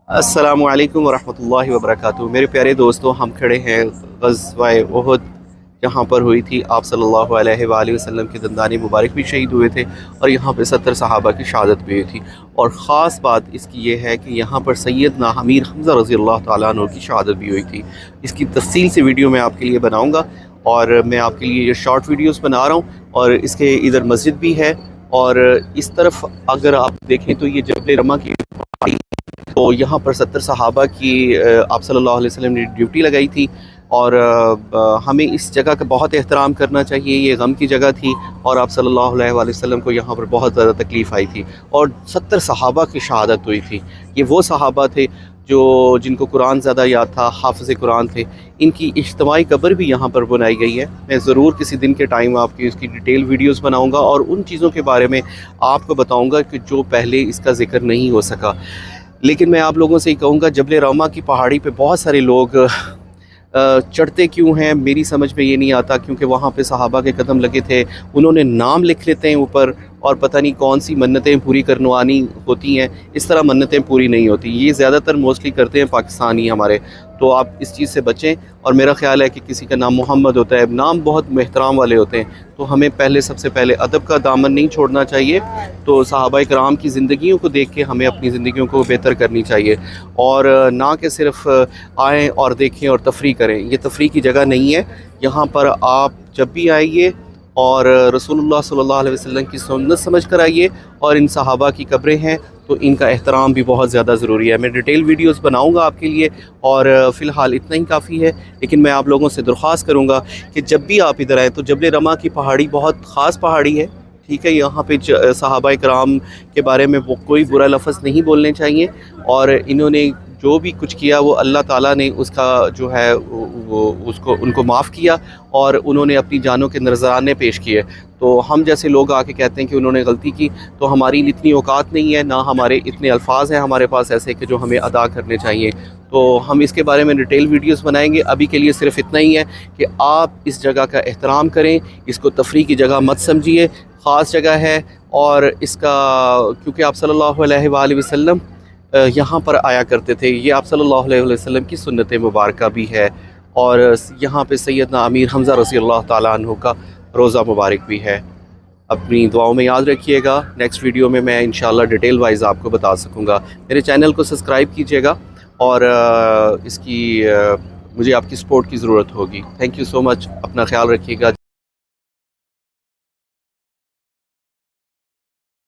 अस्सलामु अलैकुम वरहमतुल्लाहि वबरकातुहू। मेरे प्यारे दोस्तों, हम खड़े हैं ग़ज़वा उहद, जहाँ पर हुई थी आप सल्लल्लाहु अलैहि वसल्लम के दंदानी मुबारक भी शहीद हुए थे और यहाँ पर 70 सहाबा की शहादत भी हुई थी। और ख़ास बात इसकी ये है कि यहाँ पर सैयदना अमीर हमज़ा रज़ी अल्लाह तआला अन्हु की शहादत भी हुई थी। इसकी तफ़सील से वीडियो मैं आपके लिए बनाऊँगा और मैं आपके लिए ये शॉर्ट वीडियोज़ बना रहा हूँ। और इसके इधर मस्जिद भी है और इस तरफ अगर आप देखें तो ये जबल रमा की, तो यहाँ पर 70 सहाबा की आप सल्लल्लाहु अलैहि वसल्लम ने ड्यूटी लगाई थी। और हमें इस जगह का बहुत एहतराम करना चाहिए। ये गम की जगह थी और आप सल्लल्लाहु अलैहि वसल्लम को यहाँ पर बहुत ज़्यादा तकलीफ़ आई थी और 70 सहाबा की शहादत हुई थी। ये वो सहाबा थे जो जिनको कुरान ज़्यादा याद था, हाफ़िज़ कुरान थे। इनकी इज्तिमाई कब्र भी यहाँ पर बनाई गई है। मैं ज़रूर किसी दिन के टाइम आपकी इसकी डिटेल वीडियोस बनाऊँगा और उन चीज़ों के बारे में आपको बताऊँगा कि जो पहले इसका ज़िक्र नहीं हो सका। लेकिन मैं आप लोगों से ही कहूँगा, जबल रमा की पहाड़ी पे बहुत सारे लोग चढ़ते क्यों हैं मेरी समझ में ये नहीं आता, क्योंकि वहाँ पे सहाबा के कदम लगे थे, उन्होंने नाम लिख लेते हैं ऊपर और पता नहीं कौन सी मन्नतें पूरी करवानी होती हैं। इस तरह मन्नतें पूरी नहीं होती। ये ज़्यादातर मोस्टली करते हैं पाकिस्तानी हमारे। तो आप इस चीज़ से बचें। और मेरा ख़्याल है कि किसी का नाम मोहम्मद होता है, नाम बहुत एहतराम वाले होते हैं, तो हमें सबसे पहले अदब का दामन नहीं छोड़ना चाहिए। तो सहाबाए किराम की ज़िंदगियों को देख के हमें अपनी ज़िंदगियों को बेहतर करनी चाहिए और ना कि सिर्फ़ आएँ और देखें और तफरी करें। ये तफरी की जगह नहीं है। यहाँ पर आप जब भी आइए और रसूलुल्लाह सल्लल्लाहु अलैहि वसल्लम की सुन्नत समझ कर आइए। और इन सहाबा की कब्रें हैं तो इनका एहतराम भी बहुत ज़्यादा ज़रूरी है। मैं डिटेल वीडियोस बनाऊंगा आपके लिए और फ़िलहाल इतना ही काफ़ी है। लेकिन मैं आप लोगों से दरख्वास्त करूंगा कि जब भी आप इधर आएँ तो जबल रमा की पहाड़ी बहुत ख़ास पहाड़ी है, ठीक है। यहाँ पे सहाबाए किराम के बारे में वो कोई बुरा लफ्ज़ नहीं बोलने चाहिए और इन्होंने जो भी कुछ किया वो अल्लाह ताला ने उसका जो है वो उसको उनको माफ़ किया और उन्होंने अपनी जानों के नज़राने पेश किए। तो हम जैसे लोग आके कहते हैं कि उन्होंने गलती की, तो हमारी इतनी औकात नहीं है, ना हमारे इतने अल्फाज हैं हमारे पास ऐसे कि जो हमें अदा करने चाहिए। तो हम इसके बारे में डिटेल वीडियोस बनाएंगे। अभी के लिए सिर्फ इतना ही है कि आप इस जगह का एहतराम करें, इसको तफरी की जगह मत समझिए, ख़ास जगह है। और इसका क्योंकि आप सल्लल्लाहु अलैहि वसल्लम यहाँ पर आया करते थे, ये आप सल्लल्लाहु अलैहि वसल्लम की सुन्नत मुबारक भी है। और यहाँ पे सैयदना अमीर हमज़ा रज़ी अल्लाह तआला अन्हु का रोज़ा मुबारक भी है। अपनी दुआओं में याद रखिएगा। नेक्स्ट वीडियो में मैं इंशाल्लाह डिटेल वाइज आपको बता सकूँगा। मेरे चैनल को सब्सक्राइब कीजिएगा और मुझे आपकी सपोर्ट की ज़रूरत होगी। Thank you so much. अपना ख्याल रखिएगा।